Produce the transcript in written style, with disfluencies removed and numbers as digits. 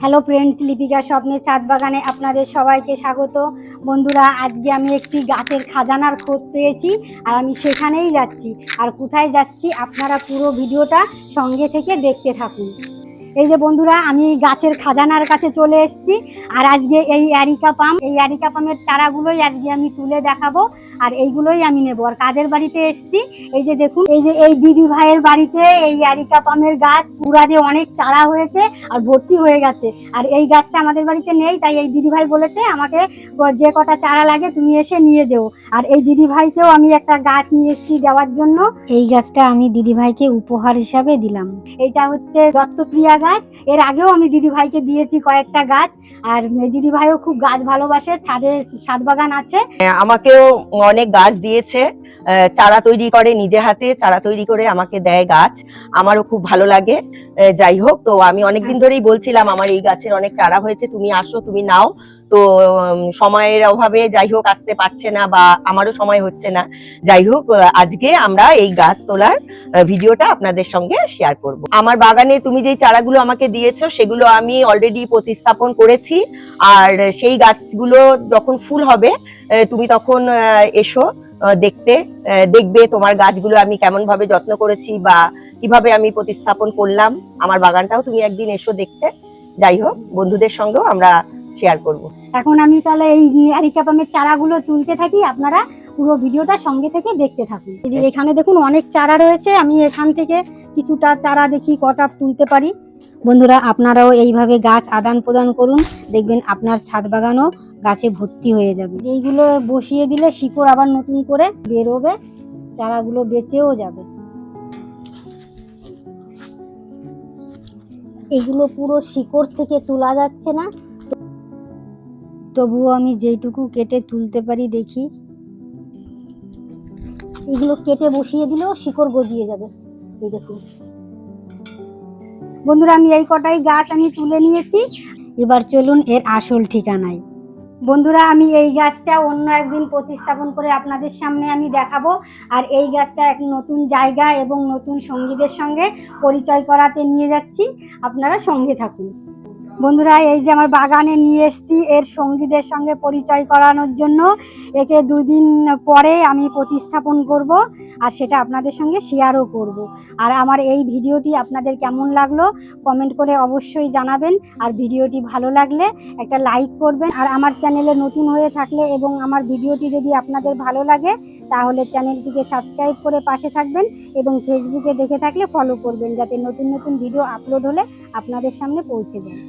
Hello friends, Lipika স্বপ্নের ছাদ বাগানে আপনাদের সবাইকে স্বাগত। বন্ধুরা, আজকে আমি একটি গাছের খাজানার খোঁজ পেয়েছি আর আমি সেখানেই যাচ্ছি। আর কোথায় যাচ্ছি আপনারা পুরো ভিডিওটা সঙ্গে থেকে দেখতে থাকুন। এই যে বন্ধুরা, আমি গাছের খাজানার কাছে চলে এসেছি। আর আজকে এই অ্যারিকা পামের চারাগুলোই আজকে আমি তুলে দেখাবো। আর এইগুলোই আমি নেবো। আর কাদের বাড়িতে এসেছি, এই যে দেখুন, এই যে এই দিদি ভাইয়ের বাড়িতে এই অ্যারিকা পামের গাছ পুরাতে অনেক চারা হয়েছে আর ভর্তি হয়ে গেছে। আর এই গাছটা আমাদের বাড়িতে নেই, তাই এই দিদি ভাই বলেছে আমাকে যে কটা চারা লাগে তুমি এসে নিয়ে যেও। আর এই দিদি ভাইকেও আমি একটা গাছ নিয়ে এসেছি দেওয়ার জন্য। এই গাছটা আমি দিদি ভাইকে উপহার হিসাবে দিলাম। এইটা হচ্ছে দত্তপ্রিয়া গাছ। এর আগেও আমি দিদি ভাইকে দিয়েছি কয়েকটা গাছ। আর দিদি ভাইও খুব গাছ ভালোবাসে, ছাদ বাগান আছে। আমাকেও অনেক গাছ দিয়েছে, চারা তৈরি করে, নিজে হাতে চারা তৈরি করে আমাকে দেয় গাছ। আমারও খুব ভালো লাগে। যাই হোক, তো আমি অনেকদিন ধরেই বলছিলাম আমার এই গাছের অনেক চারা হয়েছে, তুমি আসো, তুমি নাও। তো সময়ের অভাবে যাই হোক আসতে পারছে না, বা আমারও সময় হচ্ছে না। যাই হোক, আজকে আমরা এই গাছ তোলার ভিডিওটা আপনাদের সঙ্গে শেয়ার করব। আমার বাগানে তুমি যেই চারাগুলো আমাকে দিয়েছো সেগুলো আমি অলরেডি প্রতিস্থাপন করেছি। আর সেই গাছগুলো যখন ফুল হবে তুমি তখন এসো দেখবে তোমার গাছগুলো আমি কেমন ভাবে যত্ন করেছি বা কিভাবে আমি প্রতিস্থাপন করলাম। আমার বাগানটাও তুমি একদিন এসো দেখতে। যাই হোক, বন্ধুদের সঙ্গেও আমরা শেয়ার করব। এখন আমি তাহলে এই অ্যারিকা পামের চারাগুলো তুলতে থাকি, আপনারা পুরো ভিডিওটা সঙ্গে থেকে দেখতে থাকুন। এই যে এখানে দেখুন অনেক চারা রয়েছে, আমি এখান থেকে কিছুটা চারা দেখি কটা তুলতে পারি। বন্ধুরা, আপনারাও এইভাবে গাছ আদান প্রদান করুন, দেখবেন আপনার ছাদ বাগানও গাছে ভর্তি হয়ে যাবে। এইগুলো বসিয়ে দিলে শিকড় আবার নতুন করে বেরোবে, চারাগুলো বেঁচেও যাবে। এগুলো পুরো শিকড় থেকে তোলা যাচ্ছে না, তবুও আমি যেইটুকু কেটে তুলতে পারি দেখি। এগুলো কেটে বসিয়ে দিলেও শিকড় গজিয়ে যাবে। এই দেখুন বন্ধুরা, আমি এই কটাই গাছ আমি তুলে নিয়েছি। এবার চলুন এর আসল ঠিকানায়। বন্ধুরা, আমি এই গাছটা অন্য একদিন প্রতিস্থাপন করে আপনাদের সামনে আমি দেখাবো। আর এই গাছটা এক নতুন জায়গা এবং নতুন সঙ্গীদের সঙ্গে পরিচয় করাতে নিয়ে যাচ্ছি, আপনারা সঙ্গে থাকুন। বন্ধুরা, এই যে আমার বাগানে নিয়ে এসেছি এর সঙ্গীদের সঙ্গে পরিচয় করানোর জন্য। একে 2 দিন পরে আমি প্রতিস্থাপন করব, আর সেটা আপনাদের সঙ্গে শেয়ারও করব। আর আমার এই ভিডিওটি আপনাদের কেমন লাগলো কমেন্ট করে অবশ্যই জানাবেন। আর ভিডিওটি ভালো লাগলে একটা লাইক করবেন। আর আমার চ্যানেলে নতুন হয়ে থাকলে এবং আমার ভিডিওটি যদি আপনাদের ভালো লাগে তাহলে চ্যানেলটিকে সাবস্ক্রাইব করে পাশে থাকবেন, এবং ফেসবুকে দেখে থাকলে ফলো করবেন, যাতে নতুন নতুন ভিডিও আপলোড হলে আপনাদের সামনে পৌঁছে যায়।